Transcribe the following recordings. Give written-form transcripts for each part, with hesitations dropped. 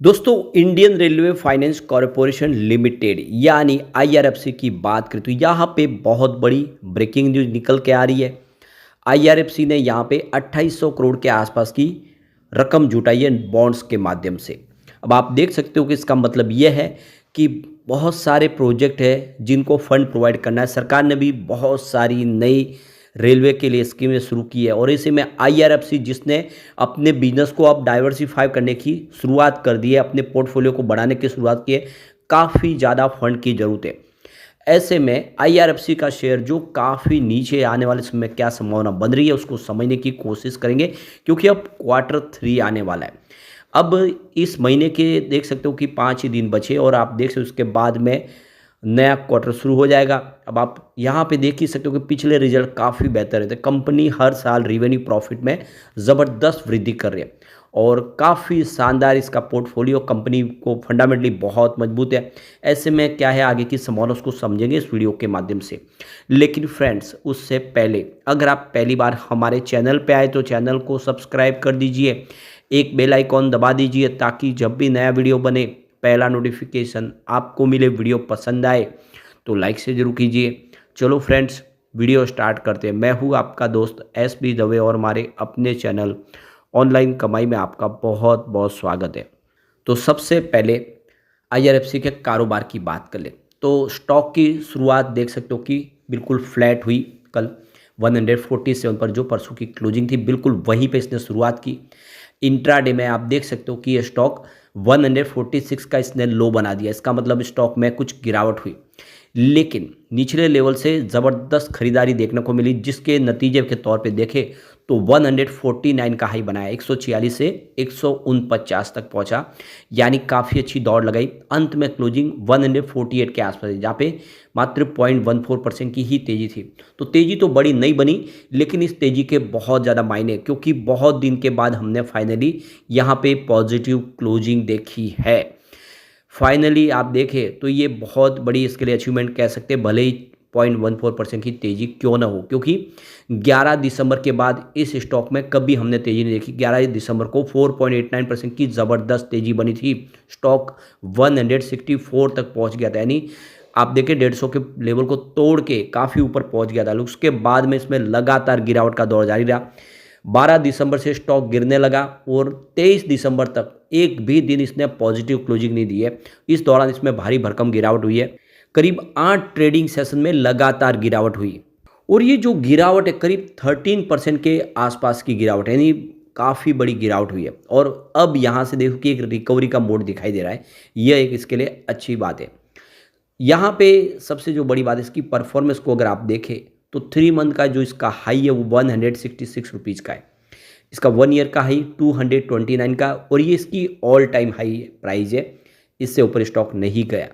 दोस्तों, Indian railway finance corporation limited यानी IRFC की बात करें तो यहाँ पे बहुत बड़ी ब्रेकिंग न्यूज निकल के आ रही है। आईआरएफसी ने यहाँ पे 2800 करोड़ के आसपास की रकम जुटाई है बॉन्ड्स के माध्यम से। अब आप देख सकते हो कि इसका मतलब ये है कि बहुत सारे प्रोजेक्ट है जिनको फंड प्रोवाइड करना है। सरकार ने भी बहुत सारी नई रेलवे के लिए स्कीमें शुरू की है और इसी में आईआरएफसी जिसने अपने बिजनेस को अब डाइवर्सिफाई करने की शुरुआत कर दी है, अपने पोर्टफोलियो को बढ़ाने की शुरुआत की है। काफ़ी ज़्यादा फंड की ज़रूरत है। ऐसे में आईआरएफसी का शेयर जो काफ़ी नीचे आने वाले समय में क्या संभावना बन रही है उसको समझने की कोशिश करेंगे, क्योंकि अब क्वार्टर 3 आने वाला है। अब इस महीने के देख सकते हो कि 5 ही दिन बचे और आप देख सकते हो उसके बाद में नया क्वार्टर शुरू हो जाएगा। अब आप यहाँ पे देख ही सकते हो कि पिछले रिजल्ट काफ़ी बेहतर रहते हैं। कंपनी हर साल रिवेन्यू प्रॉफिट में ज़बरदस्त वृद्धि कर रही है और काफ़ी शानदार इसका पोर्टफोलियो कंपनी को फंडामेंटली बहुत मजबूत है। ऐसे में क्या है आगे की संभावना उसको समझेंगे इस वीडियो के माध्यम से। लेकिन फ्रेंड्स, उससे पहले अगर आप पहली बार हमारे चैनल पे आए तो चैनल को सब्सक्राइब कर दीजिए, एक बेल आइकॉन दबा दीजिए ताकि जब भी नया वीडियो बने पहला नोटिफिकेशन आपको मिले। वीडियो पसंद आए तो लाइक से जरूर कीजिए। चलो फ्रेंड्स, वीडियो स्टार्ट करते हैं। मैं हूँ आपका दोस्त एस बी दवे और हमारे अपने चैनल ऑनलाइन कमाई में आपका बहुत बहुत स्वागत है। तो सबसे पहले आईआरएफसी के कारोबार की बात कर ले तो स्टॉक की शुरुआत देख सकते हो कि बिल्कुल फ्लैट हुई। कल 147 पर जो परसों की क्लोजिंग थी बिल्कुल वहीं पे इसने शुरुआत की। इंट्राडे में आप देख सकते हो कि ये स्टॉक 146 का इसने लो बना दिया। इसका मतलब स्टॉक में कुछ गिरावट हुई, लेकिन निचले लेवल से ज़बरदस्त खरीदारी देखने को मिली, जिसके नतीजे के तौर पे देखें तो 149 का हाई बनाया, 146 से 149 तक पहुंचा, यानी काफ़ी अच्छी दौड़ लगाई। अंत में क्लोजिंग 148 के आसपास है, जहाँ पे मात्र 0.14% की ही तेज़ी थी। तो तेज़ी तो बड़ी नहीं बनी, लेकिन इस तेज़ी के बहुत ज़्यादा मायने, क्योंकि बहुत दिन के बाद हमने फाइनली यहाँ पे पॉजिटिव क्लोजिंग देखी है। फाइनली आप देखें तो ये बहुत बड़ी इसके लिए अचीवमेंट कह सकते हैं, भले ही 0.14% की तेज़ी क्यों ना हो, क्योंकि 11 दिसंबर के बाद इस स्टॉक में कभी हमने तेज़ी नहीं देखी। 11 दिसंबर को 4.89% की ज़बरदस्त तेज़ी बनी थी। स्टॉक 164 तक पहुंच गया था, यानी आप देखें 150 के लेवल को तोड़ के काफ़ी ऊपर पहुंच गया था। उसके बाद में इसमें लगातार गिरावट का दौर जारी रहा। 12 दिसंबर से स्टॉक गिरने लगा और 23 दिसंबर तक एक भी दिन इसने पॉजिटिव क्लोजिंग नहीं दी है। इस दौरान इसमें भारी भरकम गिरावट हुई है। करीब 8 ट्रेडिंग सेशन में लगातार गिरावट हुई और ये जो गिरावट है करीब 13% के आसपास की गिरावट है, यानी काफ़ी बड़ी गिरावट हुई है। और अब यहाँ से देखो कि एक रिकवरी का मोड दिखाई दे रहा है। यह एक इसके लिए अच्छी बात है। यहाँ पे सबसे जो बड़ी बात है इसकी परफॉर्मेंस को अगर आप देखें तो 3 मंथ का जो इसका हाई है वो 166 का है। इसका 1 ईयर का हाई 229 का, और ये इसकी ऑल टाइम हाई प्राइस है। इससे ऊपर स्टॉक नहीं गया।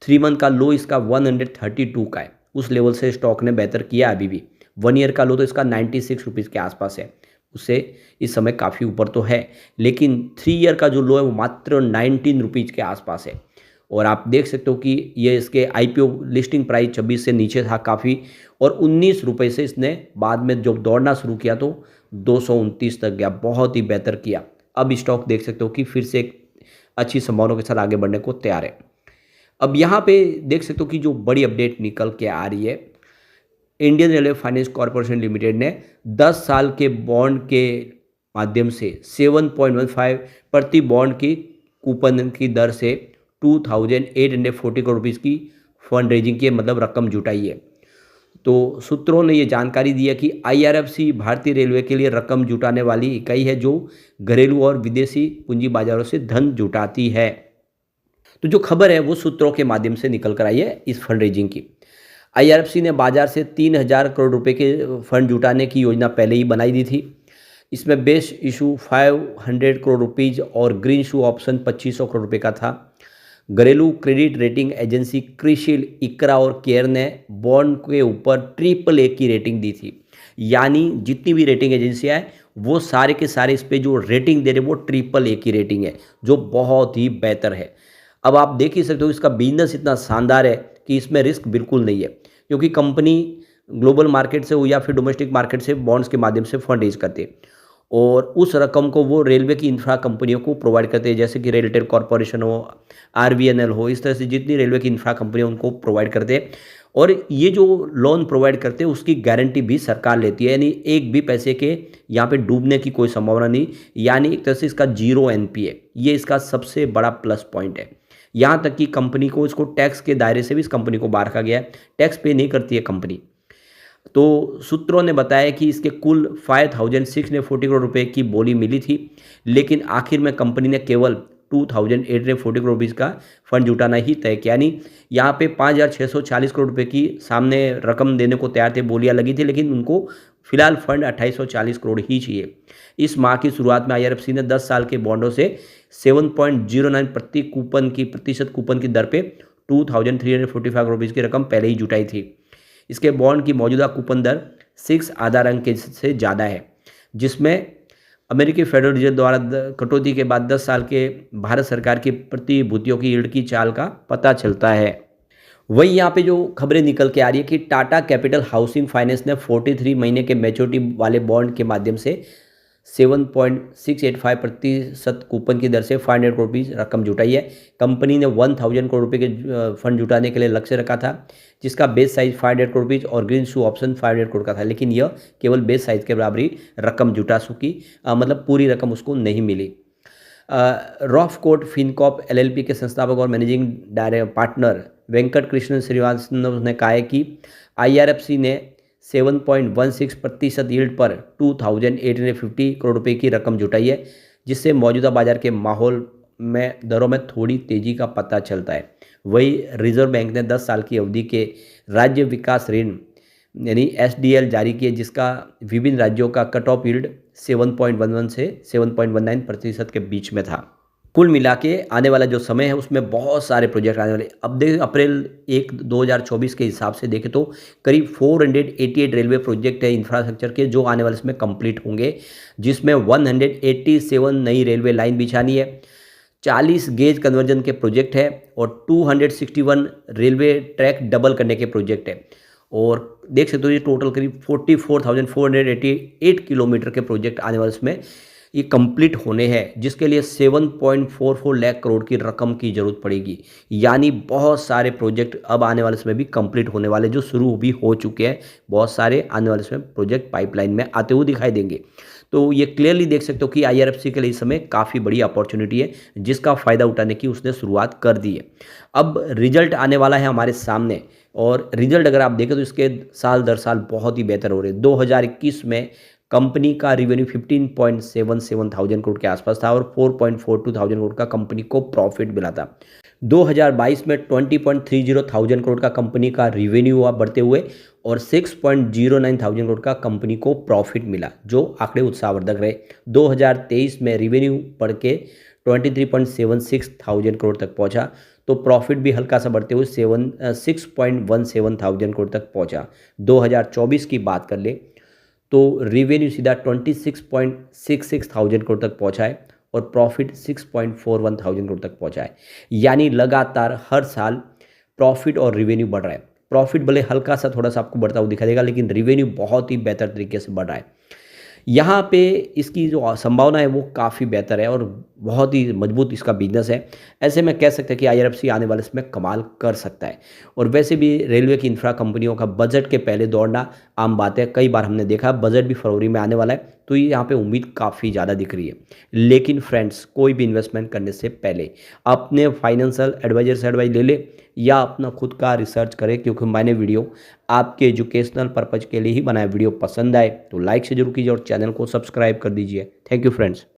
3 मंथ का लो इसका 132 का है। उस लेवल से स्टॉक ने बेहतर किया अभी भी। 1 ईयर का लो तो इसका 96 के आसपास है, उससे इस समय काफ़ी ऊपर तो है, लेकिन 3 ईयर का जो लो है वो मात्र 19 रुपीज़ के आसपास है। और आप देख सकते हो कि ये इसके आईपीओ लिस्टिंग प्राइस 26 से नीचे था काफ़ी, और 19 रुपये से इसने बाद में जब दौड़ना शुरू किया तो 229 तक गया। बहुत ही बेहतर किया। अब स्टॉक देख सकते हो कि फिर से एक अच्छी संभावनाओं के साथ आगे बढ़ने को तैयार है। अब यहाँ पे देख सकते हो कि जो बड़ी अपडेट निकल के आ रही है, Indian railway finance corporation limited ने 10 साल के बॉन्ड के माध्यम से 7.15 प्रति बॉन्ड की कूपन की दर से 2840 करोड़ रुपीज़ की फंड रेजिंग की मतलब रकम जुटाई है। तो सूत्रों ने ये जानकारी दी है कि आईआरएफसी भारतीय रेलवे के लिए रकम जुटाने वाली इकाई है जो घरेलू और विदेशी पूंजी बाजारों से धन जुटाती है। तो जो खबर है वो सूत्रों के माध्यम से निकल कर आई है इस फंड रेजिंग की। आईआरएफसी ने बाजार से 3000 करोड़ रुपए के फंड जुटाने की योजना पहले ही बनाई दी थी। इसमें बेस इशू 500 करोड़ रुपीज़ और ग्रीन इशू ऑप्शन 2500 करोड़ रुपए का था। घरेलू क्रेडिट रेटिंग एजेंसी क्रिशिल, इकरा और केयर ने बॉन्ड के ऊपर AAA की रेटिंग दी थी। यानी जितनी भी रेटिंग एजेंसियां हैं वो सारे के सारे इस पे जो रेटिंग दे रहे वो AAA की रेटिंग है, जो बहुत ही बेहतर है। अब आप देख ही सकते हो इसका बिजनेस इतना शानदार है कि इसमें रिस्क बिल्कुल नहीं है, क्योंकि कंपनी ग्लोबल मार्केट से हो या फिर डोमेस्टिक मार्केट से बॉन्ड्स के माध्यम से फंड रेज करती है। और उस रकम को वो रेलवे की इंफ्रा कंपनियों को प्रोवाइड करते हैं, जैसे कि रेलटेल कॉरपोरेशन हो, आरवीएनएल हो, इस तरह से जितनी रेलवे की इंफ्रा कंपनियां उनको प्रोवाइड करते हैं। और ये जो लोन प्रोवाइड करते हैं उसकी गारंटी भी सरकार लेती है, यानी एक भी पैसे के यहाँ पे डूबने की कोई संभावना नहीं, यानी एक तरह से इसका जीरो एनपीए, ये इसका सबसे बड़ा प्लस पॉइंट है। यहाँ तक कि कंपनी को, इसको टैक्स के दायरे से भी इस कंपनी को बाहर रखा गया है, टैक्स पे नहीं करती है कंपनी। तो सूत्रों ने बताया कि इसके कुल 5,640 करोड़ रुपए की बोली मिली थी, लेकिन आखिर में कंपनी ने केवल 2,840 करोड़ रुपीज़ का फंड जुटाना ही तय किया। यानी यहाँ पे 5,640 करोड़ रुपए की सामने रकम देने को तैयार थे, बोलियां लगी थी, लेकिन उनको फिलहाल फंड 2,840 करोड़ ही चाहिए। इस माह की शुरुआत में आईआरएफसी ने 10 साल के बॉन्डों से 7.09 प्रतिशत कूपन की दर पे 2,345 करोड़ रुपीज़ की रकम पहले ही जुटाई थी। इसके बॉन्ड की मौजूदा कूपन दर 6 आधार अंक से ज़्यादा है, जिसमें अमेरिकी फेडरल रिजर्व द्वारा कटौती के बाद 10 साल के भारत सरकार की प्रतिभूतियों की यील्ड की चाल का पता चलता है। वहीं यहाँ पे जो खबरें निकल के आ रही है कि टाटा कैपिटल हाउसिंग फाइनेंस ने 43 महीने के मैच्योरिटी वाले बॉन्ड के माध्यम से 7.685% कूपन की दर से 500 करोड़ रुपीज़ रकम जुटाई है। कंपनी ने 1,000 करोड़ रुपए के फंड जुटाने के लिए लक्ष्य रखा था, जिसका बेस साइज 500 करोड़ रुपीज़ और ग्रीन शू ऑप्शन 500 करोड़ का था, लेकिन यह केवल बेस साइज के बराबरी रकम जुटा सकी, मतलब पूरी रकम उसको नहीं मिली। रॉफकोट फिनकॉप एलएलपी के संस्थापक और मैनेजिंग पार्टनर वेंकट कृष्णन श्रीवास्तव ने कहा है कि आईआरएफसी ने 7.16% यील्ड पर 2,850 करोड़ रुपए की रकम जुटाई है, जिससे मौजूदा बाजार के माहौल में दरों में थोड़ी तेजी का पता चलता है। वही रिजर्व बैंक ने 10 साल की अवधि के राज्य विकास ऋण यानी एसडीएल जारी किए, जिसका विभिन्न राज्यों का कट ऑफ यील्ड 7.11 से 7.19% के बीच में था। कुल मिला के आने वाला जो समय है उसमें बहुत सारे प्रोजेक्ट आने वाले। अब देखें अप्रैल 1 2024 के हिसाब से देखें तो करीब 488 रेलवे प्रोजेक्ट है इंफ्रास्ट्रक्चर के जो आने वाले समय कंप्लीट होंगे, जिसमें 187 नई रेलवे लाइन बिछानी है, 40 गेज कन्वर्जन के प्रोजेक्ट है और 261 रेलवे ट्रैक डबल करने के प्रोजेक्ट है। और देख सकते हो ये टोटल करीब 44,488 किलोमीटर के प्रोजेक्ट आने वाले इसमें ये कंप्लीट होने हैं, जिसके लिए 7.44 लाख करोड़ की रकम की जरूरत पड़ेगी। यानी बहुत सारे प्रोजेक्ट अब आने वाले समय भी कंप्लीट होने वाले, जो शुरू भी हो चुके हैं। बहुत सारे आने वाले समय प्रोजेक्ट पाइपलाइन में आते हुए दिखाई देंगे। तो ये क्लियरली देख सकते हो कि आईआरएफसी के लिए इस समय काफ़ी बड़ी अपॉर्चुनिटी है, जिसका फ़ायदा उठाने की उसने शुरुआत कर दी है। अब रिजल्ट आने वाला है हमारे सामने, और रिजल्ट अगर आप देखें तो इसके साल दर साल बहुत ही बेहतर हो रहे हैं। 2021 में कंपनी का रिवेन्यू 15.77 थाउजेंड करोड़ के आसपास था और 4.42 थाउजेंड करोड़ का कंपनी को प्रॉफिट मिला था। 2022 में 20.30 थाउजेंड करोड़ का कंपनी का रिवेन्यू हुआ बढ़ते हुए और 6.09 थाउजेंड करोड़ का कंपनी को प्रॉफिट मिला, जो आंकड़े उत्साहवर्धक रहे। 2023 में रिवेन्यू बढ़ के 23.76 थाउजेंड करोड़ तक पहुंचा, तो प्रॉफिट भी हल्का सा बढ़ते हुए 6.17 थाउजेंड करोड़ तक पहुंचा। 2024 की बात कर ले तो रिवेन्यू सीधा 26.66 थाउजेंड करोड़ तक पहुंचा है और प्रॉफिट 6.41 थाउजेंड करोड़ तक पहुंचा है। यानी लगातार हर साल प्रॉफिट और रिवेन्यू बढ़ रहा है। प्रॉफिट भले हल्का सा थोड़ा सा आपको बढ़ता हुआ दिखाई देगा, लेकिन रिवेन्यू बहुत ही बेहतर तरीके से बढ़ रहा है। यहाँ पे इसकी जो संभावना है वो काफ़ी बेहतर है और बहुत ही मजबूत इसका बिजनेस है। ऐसे में कह सकते हैं कि आईआरएफसी आने वाले इसमें कमाल कर सकता है। और वैसे भी रेलवे की इंफ्रा कंपनियों का बजट के पहले दौड़ना आम बात है। कई बार हमने देखा बजट भी फरवरी में आने वाला है, तो ये यहाँ पे उम्मीद काफ़ी ज़्यादा दिख रही है। लेकिन फ्रेंड्स, कोई भी इन्वेस्टमेंट करने से पहले अपने फाइनेंशियल एडवाइजर से एडवाइस ले ले या अपना खुद का रिसर्च करें, क्योंकि मैंने वीडियो आपके एजुकेशनल पर्पज़ के लिए ही बनाया। वीडियो पसंद आए तो लाइक से जरूर कीजिए और चैनल को सब्सक्राइब कर दीजिए। Thank you friends.